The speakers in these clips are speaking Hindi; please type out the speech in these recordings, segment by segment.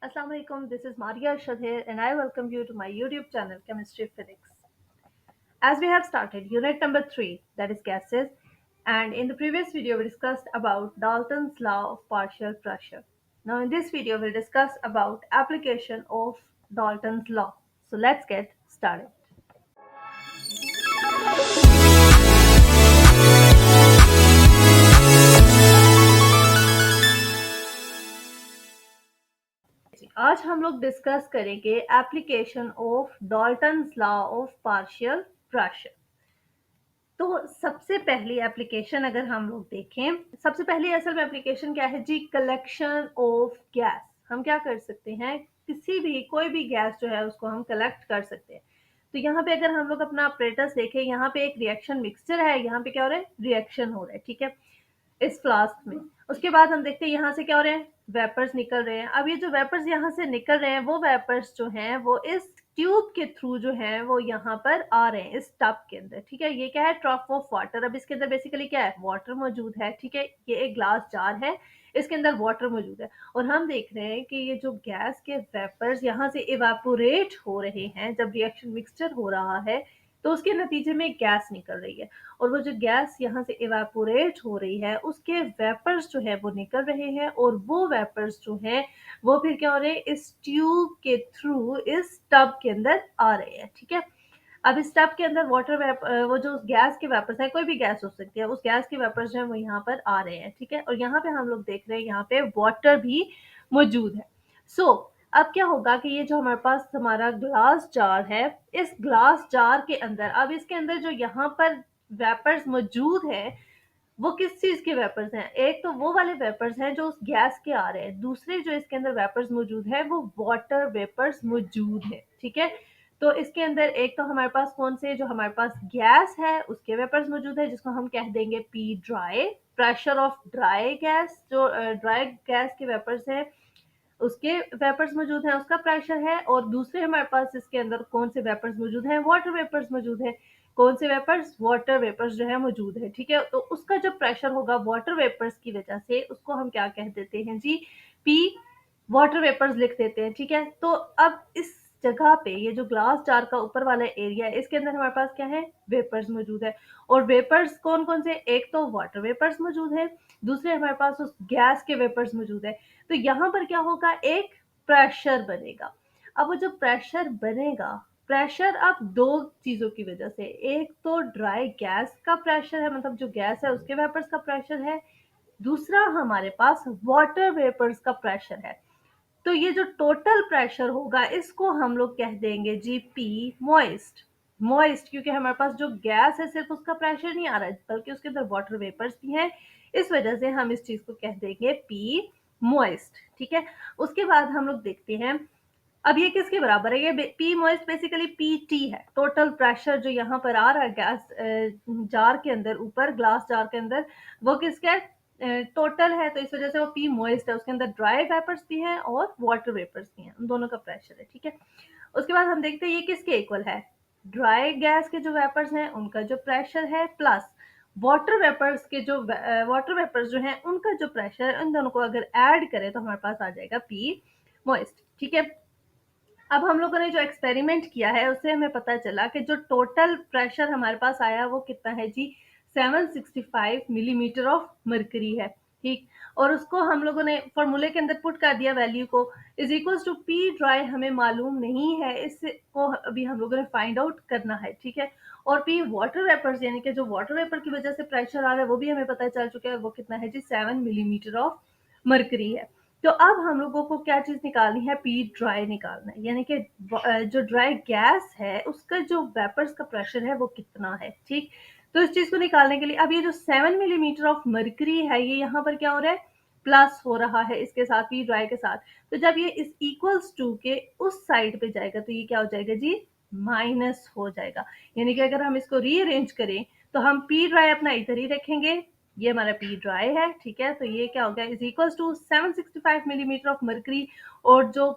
Assalamu alaikum. This is Maria Arshad here, and I welcome you to my YouTube channel, Chemistry Physics. As we have started unit number 3, that is gases, and in the previous video we discussed about Dalton's law of partial pressure. Now in this video we'll discuss about application of Dalton's law. So let's get started. आज हम लोग डिस्कस करेंगे application of Dalton's law of partial pressure. तो सबसे पहली एप्लीकेशन अगर हम लोग देखें, सबसे पहली असल में एप्लीकेशन क्या है जी? Collection of gas. हम क्या कर सकते हैं, किसी भी कोई भी गैस जो है उसको हम कलेक्ट कर सकते हैं। तो यहाँ पे अगर हम लोग अपना ऑपरेटर्स देखें, यहाँ पे एक रिएक्शन मिक्सचर है, यहाँ पे क्या हो रहा है, रिएक्शन हो रहा है, ठीक है, इस फ्लास्क में। उसके बाद हम देखते हैं यहाँ से क्या हो रहे हैं, वेपर्स निकल रहे हैं। अब ये जो वेपर्स यहाँ से निकल रहे हैं, वो वेपर्स जो हैं वो इस ट्यूब के थ्रू जो है वो यहाँ पर आ रहे हैं इस टब के अंदर, ठीक है। ये क्या है, ट्रफ ऑफ वाटर। अब इसके अंदर बेसिकली क्या है, वाटर मौजूद है, ठीक है। ये एक ग्लास जार है, इसके अंदर वाटर मौजूद है, और हम देख रहे हैं कि ये जो गैस के वेपर्स यहाँ से इवापोरेट हो रहे हैं जब रिएक्शन मिक्सचर हो रहा है, तो उसके नतीजे में गैस निकल रही है, और वो जो गैस यहाँ से इवापोरेट हो रही है उसके वेपर्स जो है वो निकल रहे हैं, और वो वेपर्स जो है वो फिर क्या हो रहे हैं, इस ट्यूब के थ्रू इस टब के अंदर आ रहे हैं, ठीक है। अब इस टब के अंदर वो जो गैस के वेपर्स है, कोई भी गैस हो सकती है, उस गैस के वेपर्स जो है वो यहाँ पर आ रहे हैं, ठीक है। और यहाँ पे हम लोग देख रहे हैं यहाँ पे वाटर भी मौजूद है। सो अब क्या होगा कि ये जो हमारे पास हमारा ग्लास जार है, इस ग्लास जार के अंदर, अब इसके अंदर जो यहाँ पर वेपर्स मौजूद है, वो किस चीज के वेपर्स हैं? एक तो वो वाले वेपर्स हैं जो उस गैस के आ रहे हैं, दूसरे जो इसके अंदर वेपर्स मौजूद है वो वाटर वेपर्स मौजूद है, ठीक है। तो इसके अंदर एक तो हमारे पास कौन से, जो हमारे पास गैस है उसके वेपर्स मौजूद है, जिसको हम कह देंगे P dry. Pressure of dry gas, जो ड्राई गैस के वेपर्स है उसके वेपर्स मौजूद हैं, उसका प्रेशर है। और दूसरे हमारे पास इसके अंदर कौन से वेपर्स मौजूद हैं, वाटर वेपर्स मौजूद है। कौन से वेपर्स, वाटर वेपर्स जो है मौजूद है, ठीक है। तो उसका जो प्रेशर होगा वाटर वेपर्स की वजह से, उसको हम क्या कह देते हैं जी, पी वाटर वेपर्स लिख देते हैं, ठीक है। तो अब इस जगह पे ये जो ग्लास जार का ऊपर वाला एरिया है, इसके अंदर हमारे पास क्या है, वेपर्स मौजूद है। और वेपर्स कौन कौन से, एक तो वाटर वेपर्स मौजूद है, दूसरे हमारे पास उस गैस के वेपर्स मौजूद है। तो यहाँ पर क्या होगा, एक प्रेशर बनेगा। अब वो जो प्रेशर बनेगा, प्रेशर अब दो चीजों की वजह से, एक तो ड्राई गैस का प्रेशर है, मतलब जो गैस है उसके वेपर्स का प्रेशर है, दूसरा हमारे पास वाटर वेपर्स का प्रेशर है। तो ये जो टोटल प्रेशर होगा इसको हम लोग कह देंगे जी पी मॉइस्ट। मॉइस्ट क्योंकि हमारे पास जो गैस है सिर्फ उसका प्रेशर नहीं आ रहा है, बल्कि उसके अंदर वाटर वेपर्स भी हैं, इस वजह से हम इस चीज को कह देंगे पी मॉइस्ट, ठीक है। उसके बाद हम लोग देखते हैं, अब ये किसके बराबर है, ये P moist basically P T है। टोटल प्रेशर जो यहाँ पर आ रहा है गैस जार के अंदर, ऊपर ग्लास जार के अंदर, वो किसका है, टोटल है, तो इस वजह से वो पी मॉइस्ट है। उसके अंदर ड्राई वेपर्स भी हैं और वाटर वेपर्स भी हैं, उन दोनों का प्रेशर है, ठीक है। उसके बाद हम देखते हैं ये किसके इक्वल है, ड्राई गैस के जो वेपर्स हैं उनका जो प्रेशर है, प्लस वाटर वेपर्स के जो वाटर वेपर्स जो हैं उनका जो प्रेशर है, इन दोनों को अगर ऐड करें तो हमारे पास आ जाएगा पी मॉइस्ट, ठीक है। अब हम लोगों ने जो एक्सपेरिमेंट किया है उससे हमें पता चला कि जो टोटल प्रेशर हमारे पास आया वो कितना है जी, 765 मिलीमीटर ऑफ मर्करी है, ठीक। और उसको हम लोगों ने फॉर्मूले के अंदर पुट कर दिया वैल्यू को, is equals to P dry हमें मालूम नहीं है, इसको अभी हम लोगों ने फाइंड आउट करना है, ठीक है। और पी वाटर वेपर्स यानी कि जो वाटर वेपर की वजह से प्रेशर आ रहा है वो भी हमें पता चल चुका है, वो कितना है जी, 7 मिलीमीटर ऑफ मर्करी है। तो अब हम लोगों को क्या चीज निकालनी है, पी ड्राई निकालना है, यानी कि जो ड्राई गैस है उसका जो वेपर्स का प्रेशर है वो कितना है, ठीक। तो इस चीज को निकालने के लिए अब ये जो 7 मिलीमीटर ऑफ मर्करी है, ये यहाँ पर क्या हो रहा है, प्लस हो रहा है इसके साथ, पी ड्राई के साथ। तो जब ये इस इक्वल्स टू के उस साइड पे जाएगा तो ये क्या हो जाएगा जी, माइनस हो जाएगा। यानी कि अगर हम इसको रीअरेंज करें तो हम पी ड्राई अपना इधर ही रखेंगे, ये हमारा पी ड्राई है, ठीक है। तो ये क्या हो गया, is equals to 765 millimetre of mercury, और जो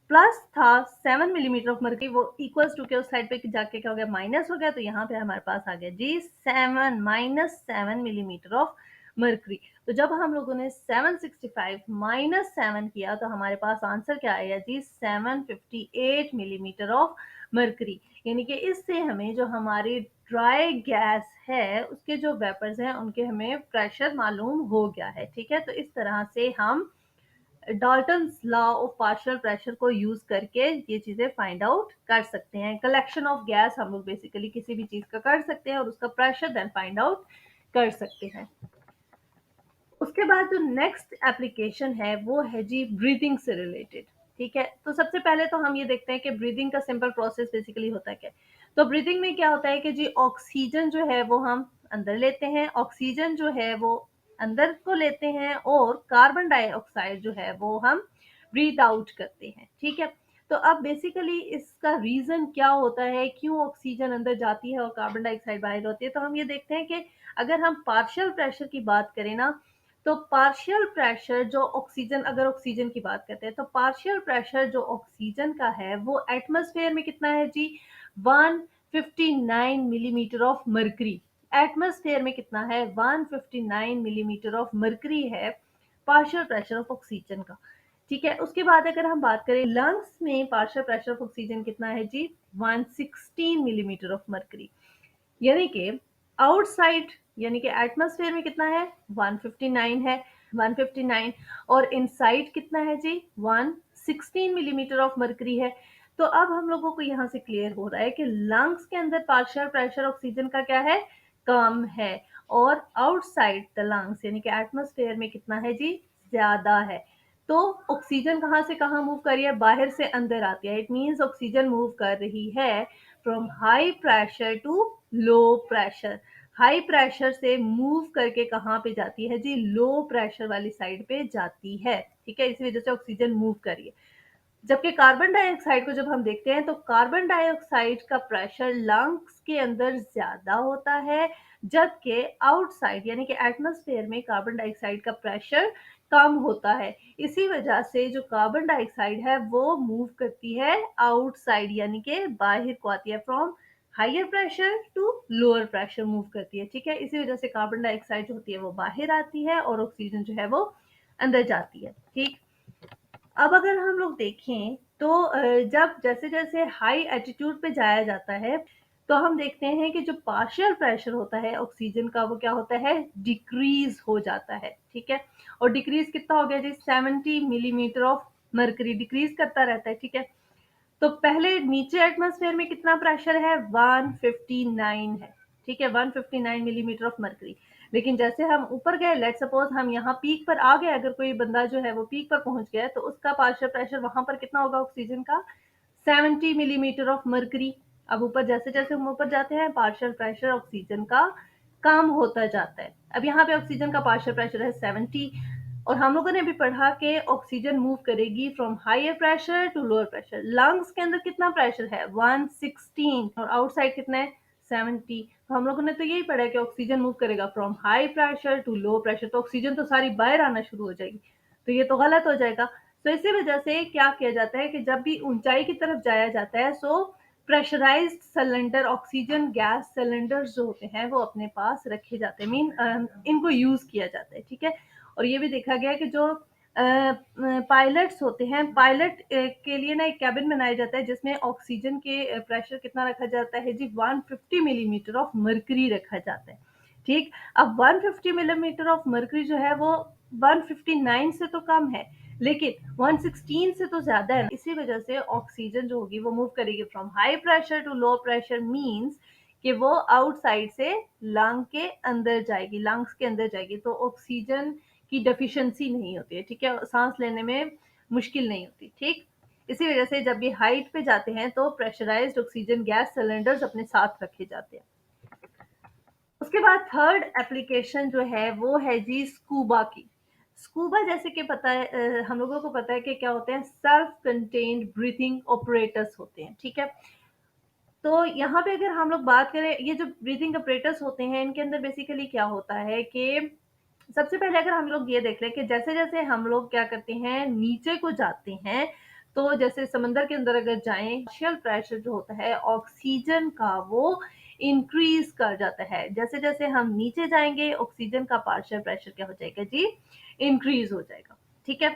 प्लस था 7 मिलीमीटर ऑफ मर्करी वो इक्वल्स टू के उस साइड पे जाके क्या हो गया, माइनस हो गया। तो यहाँ पे हमारे पास आ गया जी 7 - 7 मिलीमीटर ऑफ मरकरी। तो जब हम लोगों ने 765 माइनस 7 किया तो हमारे पास आंसर क्या आया जी, 758 मिलीमीटर ऑफ मरकरी। यानी कि इससे हमें जो हमारी ड्राई गैस है उसके जो वेपर्स हैं उनके हमें प्रेशर मालूम हो गया है। ठीक है, तो इस तरह से हम Dalton's law of partial pressure को यूज करके ये चीजें फाइंड आउट कर सकते हैं। कलेक्शन ऑफ गैस हम लोग बेसिकली किसी भी चीज का कर सकते हैं और उसका प्रेशर देन फाइंड आउट कर सकते हैं। उसके बाद जो नेक्स्ट एप्लीकेशन है वो है जी ब्रीदिंग से रिलेटेड। ठीक है, तो सबसे पहले तो हम ये देखते हैं कि ब्रीदिंग का सिंपल प्रोसेस बेसिकली होता है क्या। तो ब्रीदिंग में क्या होता है कि जी ऑक्सीजन जो है वो हम अंदर लेते हैं, ऑक्सीजन जो है वो अंदर को लेते हैं और कार्बन डाइऑक्साइड जो है वो हम ब्रीद आउट करते हैं। ठीक है, तो अब बेसिकली इसका रीजन क्या होता है, क्यों ऑक्सीजन अंदर जाती है और कार्बन डाइऑक्साइड बाहर होती है। तो हम ये देखते हैं कि अगर हम पार्शियल प्रेशर की बात करें ना, तो पार्शियल प्रेशर जो ऑक्सीजन, अगर ऑक्सीजन की बात करते हैं तो पार्शियल प्रेशर जो ऑक्सीजन का है वो एटमॉस्फेयर में कितना है जी, 159 मिलीमीटर ऑफ मरकरी। एटमॉस्फेयर में कितना है, 159 मिलीमीटर ऑफ मरकरी है पार्शियल प्रेशर ऑफ ऑक्सीजन का। ठीक है, उसके बाद अगर हम बात करें लंग्स में पार्शियल प्रेशर ऑफ ऑक्सीजन कितना है जी, 116 मिलीमीटर ऑफ मरकरी। यानी कि आउटसाइड यानी कि एटमॉस्फेयर में कितना है, 159 है, 159, और इनसाइड कितना है जी, 116 मिलीमीटर ऑफ मरकरी है। तो अब हम लोगों को यहाँ से क्लियर हो रहा है कि लंग्स के अंदर पार्शियल प्रेशर ऑक्सीजन का क्या है, कम है, और आउटसाइड द लंग्स यानी कि एटमॉस्फेयर में कितना है जी, ज्यादा है। तो ऑक्सीजन कहाँ से कहाँ मूव कर रही है, बाहर से अंदर आती है। इट मीन्स ऑक्सीजन मूव कर रही है from high pressure to low pressure. High pressure से मूव करके कहाँ पे जाती है जी, लो प्रेशर वाली साइड पे जाती है। ठीक है, इसी वजह से ऑक्सीजन मूव कर रही है। जबकि कार्बन डाइऑक्साइड को जब हम देखते हैं तो कार्बन डाइऑक्साइड का प्रेशर लंग्स के अंदर ज्यादा होता है, जबकि आउटसाइड यानी कि एटमॉस्फेयर में कार्बन डाइऑक्साइड का प्रेशर कम होता है। इसी वजह से जो कार्बन डाइऑक्साइड है वो मूव करती है आउटसाइड यानी कि बाहर को आती है, from higher pressure to lower pressure move करती है। ठीक है, इसी वजह से कार्बन डाइऑक्साइड जो होती है वो बाहर आती है और ऑक्सीजन जो है वो अंदर जाती है। ठीक, अब अगर हम लोग देखें तो जब जैसे जैसे हाई एटीट्यूड पे जाया जाता है तो हम देखते हैं कि जो पार्शियल प्रेशर होता है ऑक्सीजन का वो क्या होता है, डिक्रीज हो जाता है। ठीक है, और डिक्रीज कितना हो गया जी, 70 मिलीमीटर ऑफ मरकरी डिक्रीज करता रहता है। ठीक है, तो पहले नीचे एटमॉस्फेयर में कितना प्रेशर है, 159 है। ठीक है, 159 मिलीमीटर ऑफ मरकरी। लेकिन जैसे हम ऊपर गए, लेट सपोज हम यहाँ पीक पर आ गए, अगर कोई बंदा जो है वो पीक पर पहुंच गया तो उसका पार्शियल प्रेशर वहां पर कितना होगा ऑक्सीजन का, 70 मिलीमीटर ऑफ मरकरी। अब ऊपर जैसे जैसे हम ऊपर जाते हैं पार्शियल प्रेशर ऑक्सीजन का कम होता जाता है। अब यहाँ पे ऑक्सीजन का पार्शियल प्रेशर है 70, और हम लोगों ने भी पढ़ा कि ऑक्सीजन मूव करेगी from higher pressure to lower pressure. Lungs के अंदर कितना प्रेशर है, 116, और आउटसाइड कितना है, 70। तो हम लोगों ने तो यही पढ़ा है कि ऑक्सीजन मूव करेगा from high pressure to low pressure, तो ऑक्सीजन तो सारी बाहर आना शुरू हो जाएगी, तो ये तो गलत हो जाएगा। तो इसी वजह से क्या किया जाता है कि जब भी ऊंचाई की तरफ जाया जाता है so pressurised cylinder, oxygen gas cylinders जो होते हैं वो अपने पास रखे जाते हैं, मीन इनको यूज किया जाता है। ठीक है, और ये भी देखा गया है कि जो पायलट्स होते हैं, पायलट के लिए ना एक कैबिन बनाया जाता है जिसमें ऑक्सीजन के प्रेशर कितना रखा जाता है जी, 150 मिलीमीटर ऑफ मरकरी रखा जाता है। ठीक, अब 150 मिलीमीटर ऑफ मरकरी जो है वो 159 से तो कम है लेकिन 116 से तो ज्यादा है। इसी वजह से ऑक्सीजन जो होगी वो मूव करेगी from high pressure to low pressure, means कि वो आउटसाइड से लंग के अंदर जाएगी, लंग्स के अंदर जाएगी, तो ऑक्सीजन की डेफिशिएंसी नहीं होती है। ठीक है, सांस लेने में मुश्किल नहीं होती। ठीक, इसी वजह से जब ये हाइट पे जाते हैं तो प्रेशराइज्ड ऑक्सीजन गैस सिलेंडर्स अपने साथ रखे जाते हैं। उसके बाद थर्ड एप्लीकेशन जो है वो है जी स्कूबा की। स्कूबा जैसे कि पता है, हम लोगों को पता है कि क्या होते हैं, सेल्फ कंटेन्ड ब्रीथिंग ऑपरेटर्स होते हैं। ठीक है, तो यहाँ पे अगर हम लोग बात करें, ये जो ब्रीथिंग ऑपरेटर्स होते हैं इनके अंदर बेसिकली क्या होता है कि सबसे पहले अगर हम लोग ये देख लें कि जैसे जैसे हम लोग क्या करते हैं नीचे को जाते हैं, तो जैसे समंदर के अंदर अगर जाएं, पार्शियल प्रेशर जो होता है ऑक्सीजन का वो इंक्रीज कर जाता है। जैसे जैसे हम नीचे जाएंगे ऑक्सीजन का पार्शियल प्रेशर क्या हो जाएगा जी, इंक्रीज हो जाएगा। ठीक है,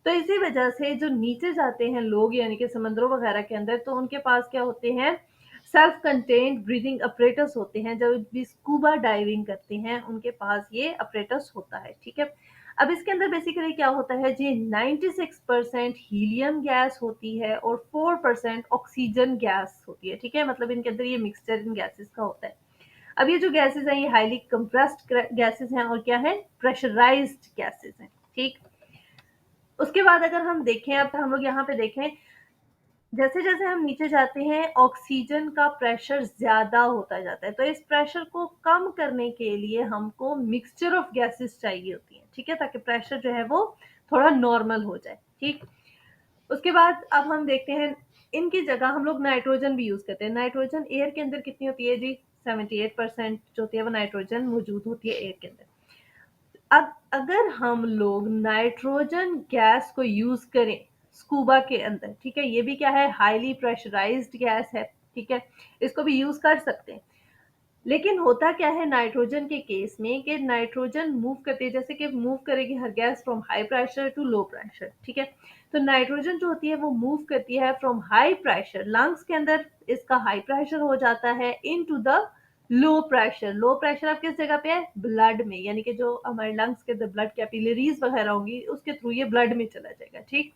तो इसी वजह से जो नीचे जाते हैं लोग यानी कि समंदरों वगैरह के अंदर, तो उनके पास क्या होते हैं, सेल्फ कंटेन्ड ब्रीदिंग अपरेटस होते हैं। जब भी स्कूबा डाइविंग करते हैं उनके पास ये अपरेटस होता है। ठीक है, अब इसके अंदर बेसिकली क्या होता है जी, 96% हीलियम गैस होती है और 4% ऑक्सीजन गैस होती है। ठीक है, मतलब इनके अंदर ये मिक्सचर इन गैसेस का होता है। अब ये जो गैसेस हैं ये हाईली कंप्रेस्ड गैसेस हैं और क्या है, प्रेशराइज्ड गैसेस हैं। ठीक, उसके बाद अगर हम देखें, अब हम लोग यहाँ पे देखें, जैसे जैसे हम नीचे जाते हैं ऑक्सीजन का प्रेशर ज्यादा होता जाता है, तो इस प्रेशर को कम करने के लिए हमको मिक्सचर ऑफ गैसेस चाहिए होती है। ठीक है, ताकि प्रेशर जो है वो थोड़ा नॉर्मल हो जाए। ठीक, उसके बाद अब हम देखते हैं इनकी जगह हम लोग नाइट्रोजन भी यूज करते हैं। नाइट्रोजन एयर के अंदर कितनी होती है जी, 78% जो होती है वो नाइट्रोजन मौजूद होती है एयर के अंदर। अब अगर हम लोग नाइट्रोजन गैस को यूज करें स्कूबा के अंदर, ठीक है, ये भी क्या है, हाईली प्रेशराइज्ड गैस है। ठीक है, इसको भी यूज कर सकते हैं। लेकिन होता क्या है नाइट्रोजन के केस में कि नाइट्रोजन मूव करती है, जैसे कि मूव करेगी हर gas from high pressure to low pressure. ठीक है, तो नाइट्रोजन जो होती है वो मूव करती है फ्रॉम हाई प्रेशर, लंग्स के अंदर इसका हाई प्रेशर हो जाता है, into the low pressure. Low pressure अब किस जगह पे है, ब्लड में, यानी कि जो हमारे लंग्स के अंदर ब्लड कैपिलरीज वगैरह होंगी उसके थ्रू ये ब्लड में चला जाएगा। ठीक,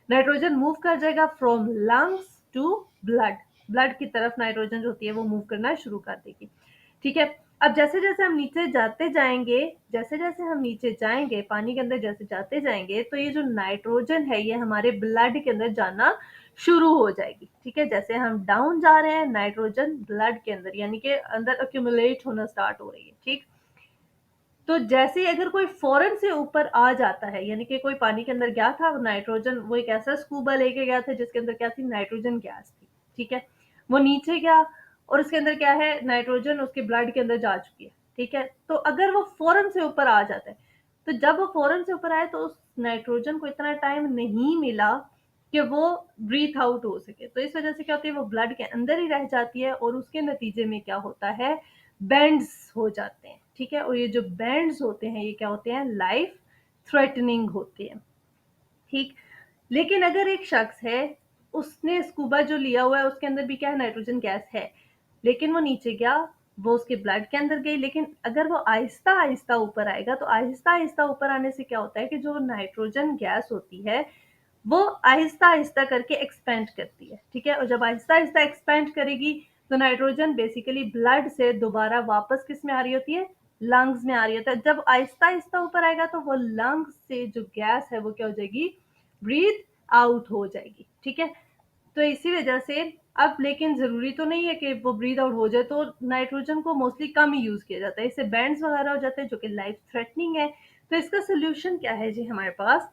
नाइट्रोजन मूव कर जाएगा from lungs to blood, blood की तरफ नाइट्रोजन जो होती है वो मूव करना शुरू कर देगी। ठीक है, अब जैसे जैसे हम नीचे जाते जाएंगे, जैसे जैसे हम नीचे जाएंगे पानी के अंदर जैसे जाते जाएंगे, तो ये जो नाइट्रोजन है ये हमारे ब्लड के अंदर जाना शुरू हो जाएगी। ठीक है, जैसे हम डाउन जा रहे हैं नाइट्रोजन ब्लड के अंदर यानी कि अंदर अक्यूमुलेट होना स्टार्ट हो रही है। ठीक, तो जैसे ही अगर कोई फौरन से ऊपर आ जाता है, यानी कि कोई पानी के अंदर गया था, नाइट्रोजन, वो एक ऐसा स्कूबा लेके गया था जिसके अंदर क्या थी, नाइट्रोजन गैस थी। ठीक है, वो नीचे गया और उसके अंदर क्या है, नाइट्रोजन उसके ब्लड के अंदर जा चुकी है। ठीक है, तो अगर वो फौरन से ऊपर आ जाता है, तो जब वो फौरन से ऊपर आए तो उस नाइट्रोजन को इतना टाइम नहीं मिला कि वो ब्रीथ आउट हो सके, तो इस वजह से क्या होती है, वो ब्लड के अंदर ही रह जाती है और उसके नतीजे में क्या होता है, बैंड्स हो जाते हैं। ठीक है, और ये जो बैंड्स होते हैं ये क्या होते हैं, लाइफ थ्रेटनिंग होते हैं। ठीक, लेकिन अगर एक शख्स है उसने स्कूबा जो लिया हुआ है उसके अंदर भी क्या है, नाइट्रोजन गैस है, लेकिन वो नीचे गया, वो उसके ब्लड के अंदर गई, लेकिन अगर वो आहिस्ता आहिस्ता ऊपर आएगा, तो आहिस्ता आहिस्ता ऊपर आने से क्या होता है कि जो नाइट्रोजन गैस होती है वो आहिस्ता आहिस्ता करके एक्सपेंड करती है। ठीक है, और जब आहिस्ता आहिस्ता एक्सपेंड करेगी तो नाइट्रोजन बेसिकली ब्लड से दोबारा वापस किस में आ रही होती है, लंग्स में आ रही होती है। जब आहिस्ता आहिस्ता ऊपर आएगा तो वो लंग्स से जो गैस है वो क्या हो जाएगी, ब्रीथ आउट हो जाएगी। ठीक है, तो इसी वजह से अब, लेकिन जरूरी तो नहीं है कि वो ब्रीथ आउट हो जाए, तो नाइट्रोजन को मोस्टली कम ही यूज किया जाता है, इससे बैंड्स वगैरह हो जाते हैं जो कि लाइफ थ्रेटनिंग है। तो इसका सोल्यूशन क्या है जी हमारे पास,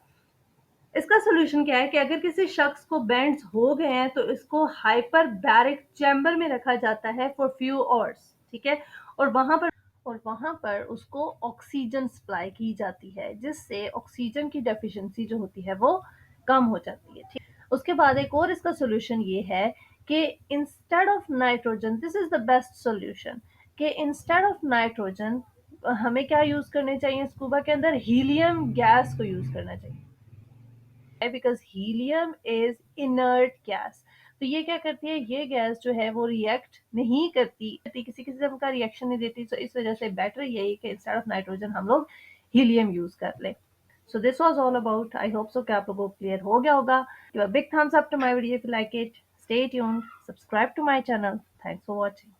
इसका सोल्यूशन क्या है कि अगर किसी शख्स को बैंड्स हो गए हैं तो इसको हाइपर बैरिक चैम्बर में रखा जाता है फॉर फ्यू आवर्स। ठीक है, और वहां पर उसको ऑक्सीजन सप्लाई की जाती है जिससे ऑक्सीजन की डेफिशिएंसी जो होती है वो कम हो जाती है। ठीक, उसके बाद एक और इसका सोल्यूशन ये है कि instead of nitrogen, this is the best solution, कि इंस्टेड ऑफ नाइट्रोजन हमें क्या यूज करने चाहिए, स्कूबा के अंदर हीलियम गैस को यूज करना चाहिए, because helium is inert gas. तो ये क्या करती है, ये गैस जो है वो रिएक्ट नहीं करती, किसी किस्म का रिएक्शन नहीं देती, तो इस वजह से बेटर यही कि इंस्टेड ऑफ नाइट्रोजन हम लोग हीलियम यूज कर ले। So this was all about, I hope so कि आप लोगों को क्लियर हो गया होगा। Give a big thumbs up to my video if you like it, stay tuned, subscribe to my channel, thanks for watching.